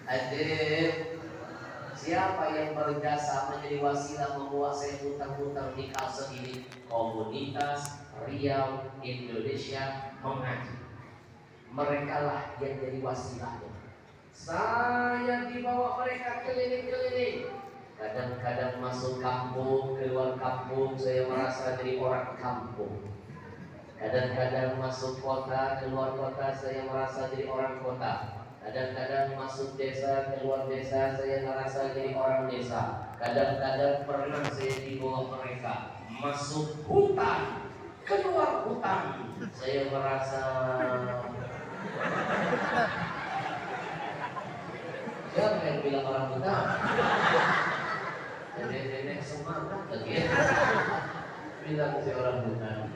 Hadir. Siapa yang berjasa menjadi wasilah menguasai hutang-hutang di Kalsel ini? Komunitas Riau Indonesia Mengaji. Mereka lah yang jadi wasilahnya. Saya dibawa mereka keliling-keliling. Kadang-kadang masuk kampung, keluar kampung, saya merasa jadi orang kampung. Kadang-kadang masuk kota, keluar kota, saya merasa jadi orang kota. Kadang-kadang masuk desa, keluar desa, saya merasa jadi orang desa. Kadang-kadang pernah saya dibawa mereka masuk hutan, keluar hutan, saya merasa siapa yang bilang orang hutan? Nenek-nenek semangat lagi ya. Bilang saya orang hutan.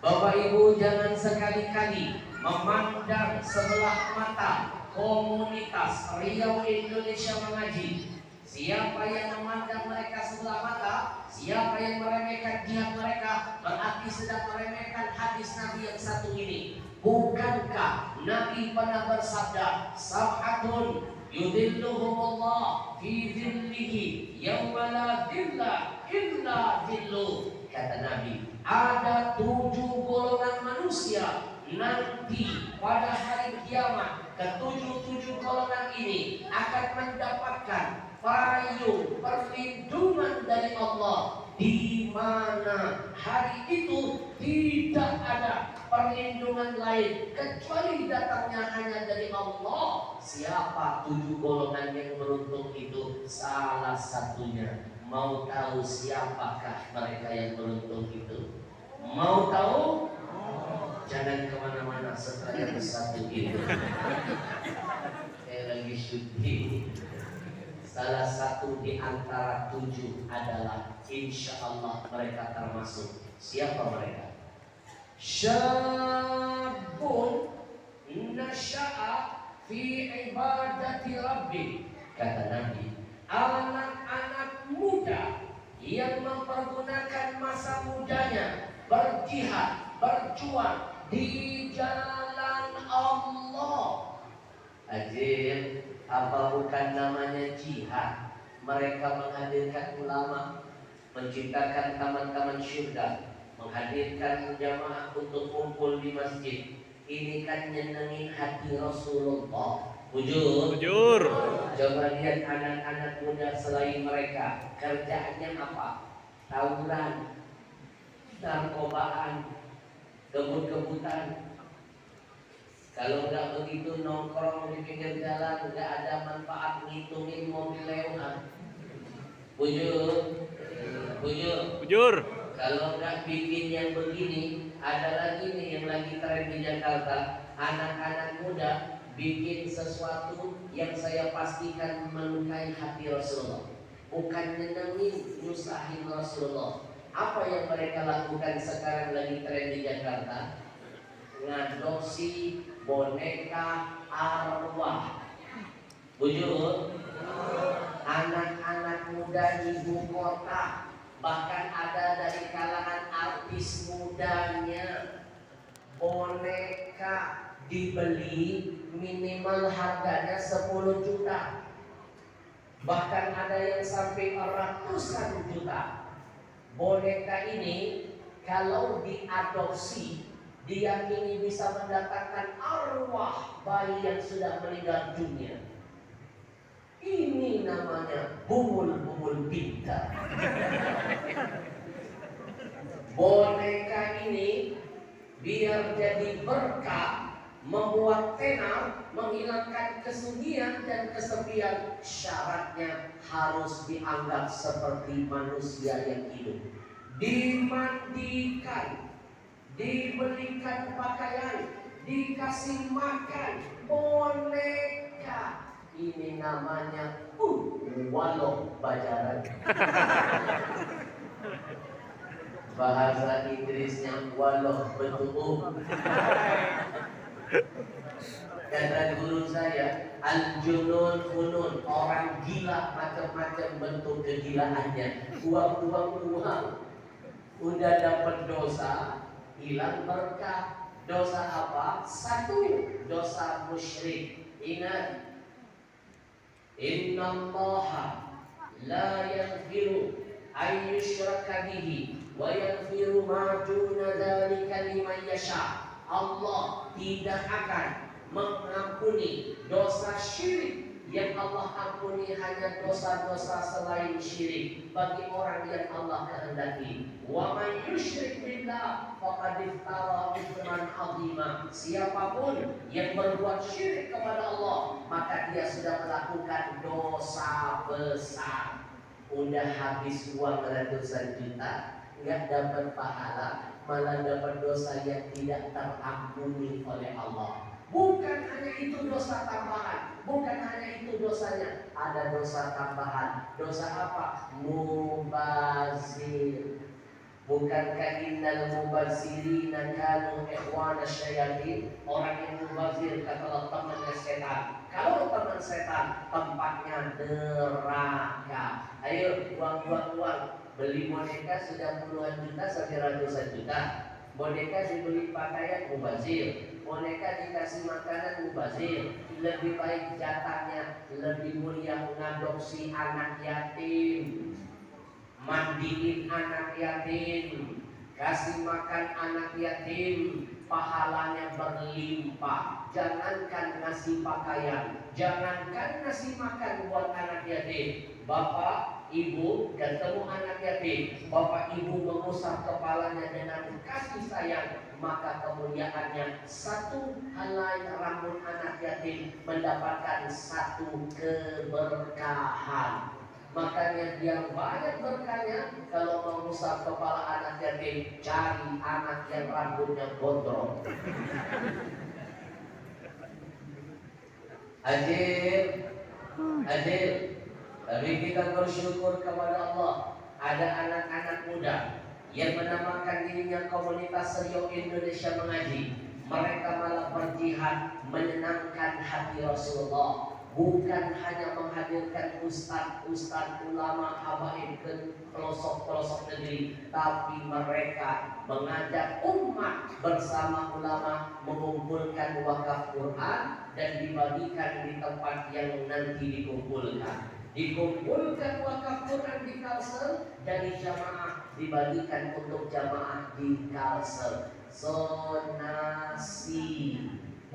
Bapak Ibu jangan sekali-kali memandang sebelah mata komunitas Riau Indonesia Mengaji. Siapa yang memandang mereka sebelah mata, siapa yang meremehkan jihad mereka, berarti sedang meremehkan hadis Nabi yang satu ini. Bukankah Nabi pernah bersabda, sab'atun yudhilluhumullah fi dhillihi yawma la dhilla illa dhillu. Kata Nabi, ada 7 golongan manusia nanti pada hari kiamat. Ketujuh golongan ini akan mendapatkan payung perlindungan dari Allah, di mana hari itu tidak ada perlindungan lain kecuali datangnya hanya dari Allah. Siapa 7 golongan yang beruntung itu? Salah satunya. Mau tahu siapakah mereka yang beruntung itu? Mau tahu? Jangan kemana-mana setelah yang satu itu. Saya lagi syuting. Salah satu di antara 7 adalah insya Allah mereka termasuk. Siapa mereka? Syabun nasya'a fi ibadati rabbi. Kata Nabi, anak-anak muda yang mempergunakan masa mudanya berjihad, berjuang di jalan Allah. Ajib, apa bukan namanya jihad? Mereka menghadirkan ulama, menciptakan taman-taman syurga, menghadirkan jamaah untuk kumpul di masjid. Ini kan nyenengin hati Rasulullah. Bujur. Coba lihat anak-anak muda selain mereka, kerjaannya apa? Tawuran, narkobaan, kebut-kebutan. Kalau nggak begitu nongkrong di pinggir jalan, nggak ada manfaat ngitungin mobil lewat. Bujur. Kalau nggak bikin yang begini, ada lagi nih yang lagi tren di Jakarta. Anak-anak muda bikin sesuatu yang saya pastikan melukai hati Rasulullah. Bukan nyenengin, nyusahin Rasulullah. Apa yang mereka lakukan sekarang lagi tren di Jakarta? Ngadosi boneka arwah. Bujur. Anak-anak muda ibu kota, bahkan ada dari kalangan artis mudanya, boneka dibeli minimal harganya 10 juta, bahkan ada yang sampai ratusan juta. Boneka ini kalau diadopsi, diyakini bisa mendatangkan arwah bayi yang sudah meninggal dunia. Ini namanya bumul-bumul pintar. Boneka ini biar jadi berkah, membuat tenar, menghilangkan kesunyian dan kesepian, syaratnya harus dianggap seperti manusia yang hidup. Dimandikan, diberikan pakaian, dikasih makan. Boneka ini namanya walau bajaran. Bahasa Inggrisnya walau betul. Kata guru saya, al-junun funun, orang gila macam-macam bentuk kegilaannya. Uang, udah dapat dosa, hilang berkah. Dosa apa? Satu, dosa musyrik. Ingat, innallaha la yaghfiru ay yushraka bihi wa yaghfiru ma duna dzalika liman yasha. Allah tidak akan mengampuni dosa syirik. Yang Allah ampuni hanya dosa-dosa selain syirik bagi orang yang Allah kehendaki. Wa man yusyrik billah faqad iftara itsman 'azima. Siapapun yang berbuat syirik kepada Allah, maka dia sudah melakukan dosa besar. Udah habis uang ratusan juta, nggak dapat pahala, malah dapat dosa yang tidak terampuni oleh Allah. Bukan hanya itu dosa tambahan, bukan hanya itu dosanya, ada dosa tambahan. Dosa apa? Mubazir. Bukankah innal mubazirina kanu ikhwana syayatin? Orang yang mubazir katalah temannya setan. Kalau teman setan, tempatnya neraka. Ayo uang. Beli boneka sudah puluhan juta sampai ratusan juta. Boneka dibeli pakaian mubazir, boneka dikasih makanan mubazir. Lebih baik jatahnya, lebih mulia mengadopsi anak yatim, mandiin anak yatim, kasih makan anak yatim, pahalanya berlimpah. Jangankan ngasih pakaian, jangankan ngasih makan buat anak yatim. Bapak, ibu ketemu anak yatim, bapak ibu mengusap kepalanya dengan kasih sayang, maka kemuliaannya satu helai rambut anak yatim mendapatkan satu keberkahan. Makanya yang banyak berkahnya kalau mengusap kepala anak yatim, cari anak yang rambutnya gondrong. Hadir. Tapi kita bersyukur kepada Allah, ada anak-anak muda yang menamakan dirinya komunitas Riau Indonesia Mengaji. Mereka malah berjihad menyenangkan hati Rasulullah. Bukan hanya menghadirkan ustaz-ustaz, ulama, habaib ke pelosok-pelosok negeri, tapi mereka mengajak umat bersama ulama mengumpulkan wakaf Quran dan dibagikan di tempat yang nanti dikumpulkan. Dikumpulkan wakaf Quran di Kalsel, dari jamaah dibagikan untuk jamaah di Kalsel. Sonasi.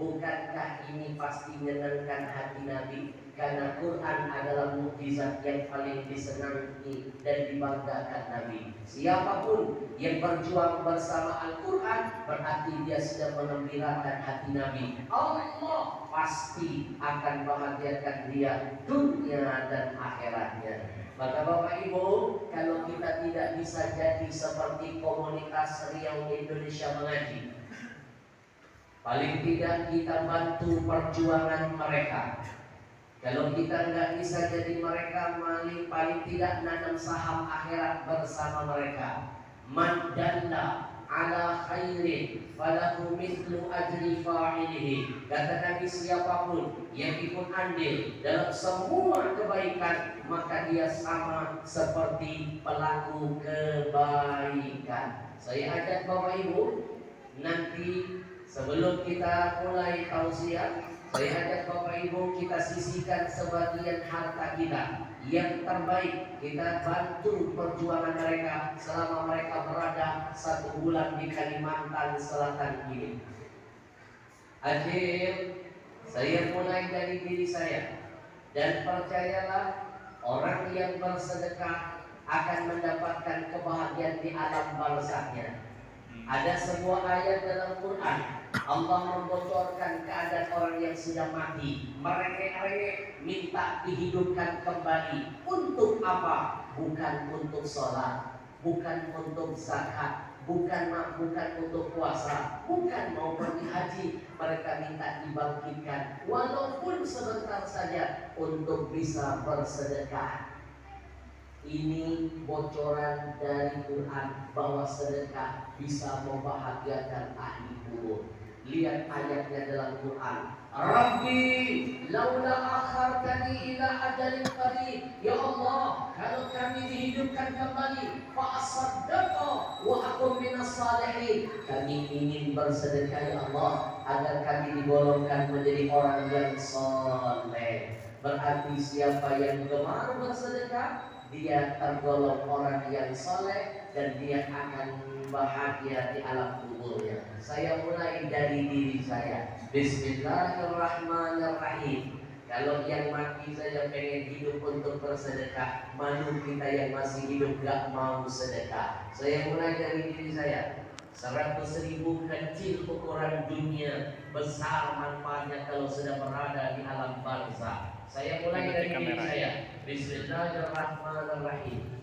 Bukankah ini pasti menyenangkan hati Nabi? Karena Quran adalah mukjizat yang paling disenangi dan dibanggakan Nabi. Siapapun yang berjuang bersama Al-Quran, berarti dia sudah mengembirakan hati Nabi. Allah pasti akan bahagiakan dia dunia dan akhiratnya. Maka Bapak Ibu, kalau kita tidak bisa jadi seperti komunitas Riau Indonesia Mengaji, paling tidak kita bantu perjuangan mereka. Kalau kita nggak bisa jadi mereka, paling tidak nanam saham akhirat bersama mereka. Man dalla ala khairin falahu mithlu ajri fa'ilihi. Kata Nabi, siapapun yang ikut andil dalam semua kebaikan, maka dia sama seperti pelaku kebaikan. Saya ajak Bapak Ibu, nanti sebelum kita mulai tausiah, saya ajak Bapak Ibu kita sisihkan sebagian harta kita yang terbaik. Kita bantu perjuangan mereka selama mereka berada 1 bulan di Kalimantan Selatan ini. Akhir, saya mulai dari diri saya. Dan percayalah, orang yang bersedekah akan mendapatkan kebahagiaan di alam barzahnya. Ada sebuah ayat dalam Quran, Allah membocorkan keadaan orang yang sudah mati, merengek-rengek minta dihidupkan kembali. Untuk apa? Bukan untuk sholat, bukan untuk zakat, bukan untuk puasa, bukan mau pergi haji. Mereka minta dibangkitkan walaupun sebentar saja untuk bisa bersedekah. Ini bocoran dari Quran bahwa sedekah bisa membahagiakan ahli kubur. Lihat ayatnya dalam Quran. Rabbi laula akhartani ila ajalin qarib. Ya Allah, kalau kami dihidupkan kembali, fa asaddaqa wa akum minas salihin. Kami ingin bersedekah ya Allah agar kami digolongkan menjadi orang yang soleh. Berarti siapa yang gemar bersedekah, dia tergolong orang yang soleh dan dia akan bahagia di alam kuburnya. Saya mulai dari diri saya. Bismillahirrahmanirrahim. Kalau yang mati saja pengen hidup untuk bersedekah, malu kita yang masih hidup gak mau sedekah. Saya mulai dari diri saya. 100.000 kecil ukuran dunia, besar manfaatnya kalau sudah berada di alam barzah. Saya mulai dari diri saya. Bismillahirrahmanirrahim.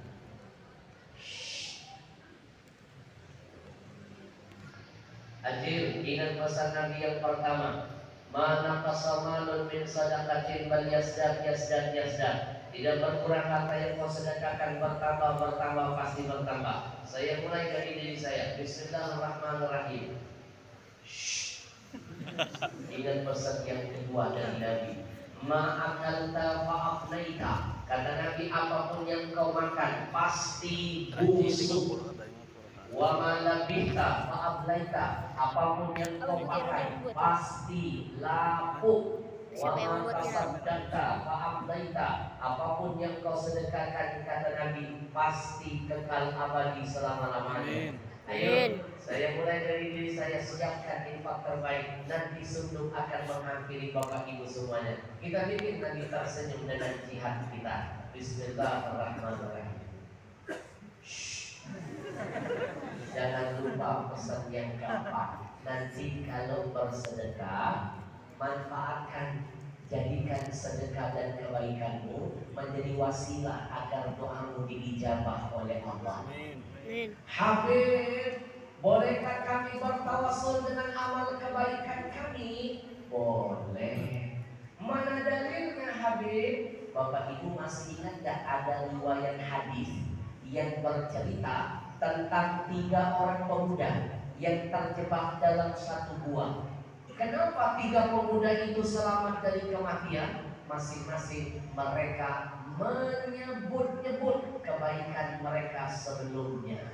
Hadir, ingat pesan Nabi yang pertama, mana qasamalun min sadaqatin bal yazdad. Tidak berkurang harta yang kau sedekahkan, bertambah pasti bertambah. Saya mulai dari diri saya. Bismillahirrahmanirrahim. Ingat pesan yang kedua dari Nabi, ma'akalta fa'afnaita. Kata Nabi, apapun yang kau makan pasti busuk. Wa ma labita fa'ablaita. Apapun yang kau pakai pasti lapuk. Wa ma tasaddaqta fa'ablaita. Apapun yang kau sedekahkan, kata Nabi, pasti kekal abadi selama-lamanya. Ayo, saya mulai dari diri saya. Siapkan infak terbaik. Nanti sunduk akan menghampiri Bapak Ibu semuanya. Kita bikin Nabi tersenyum dengan jihad kita. Bismillahirrahmanirrahim. Jangan lupa pesan yang keempat. Nanti kalau bersedekah, manfaatkan, jadikan sedekah dan kebaikanmu menjadi wasilah agar doamu diijabah oleh Allah. Habib, bolehkah kami bertawasul dengan amal kebaikan kami? Boleh. Mana dalilnya Habib? Bapak Ibu masih ingat tak ada riwayat hadis yang bercerita tentang 3 orang pemuda yang terjebak dalam satu gua. Kenapa 3 pemuda itu selamat dari kematian? Masing-masing mereka menyebut-nyebut kebaikan mereka sebelumnya.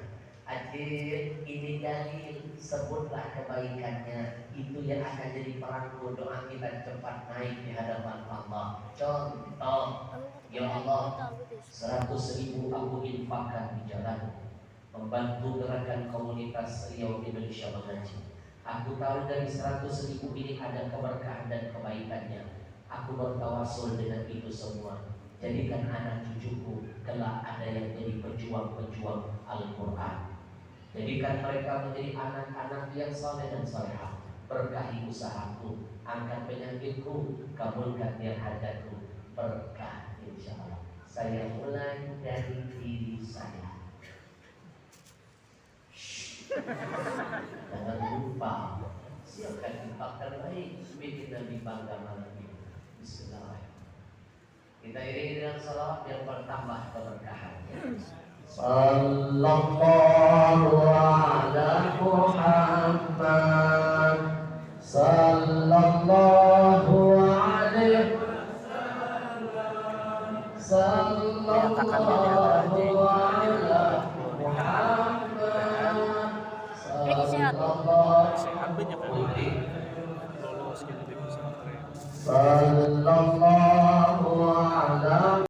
Adik, ini dalil, sebutlah kebaikannya. Itu yang akan jadi perangko doa kita cepat naik di hadapan Allah. Contoh, ya Allah, 100.000 aku infakkan di jalan, membantu gerakan komunitas Riau Indonesia Mengaji. Aku tahu dari 100.000 ini ada keberkahan dan kebaikannya. Aku bertawasul dengan itu semua. Jadikan anak cucuku kelak ada yang jadi pejuang-pejuang Al-Quran. Jadikan mereka menjadi anak-anak yang saleh dan salehah. Berkahi usahaku, angkat penyakitku, kabulkan niat hajatku. Berkah insya Allah. Saya mulai dari diri saya. Jangan lupa, siapkan infak terbaik, bikin Nabi bangga malam ini. Bismillahirrahmanirrahim. Kita iringi dengan salawat yang bertambah keberkahan. Sallallahu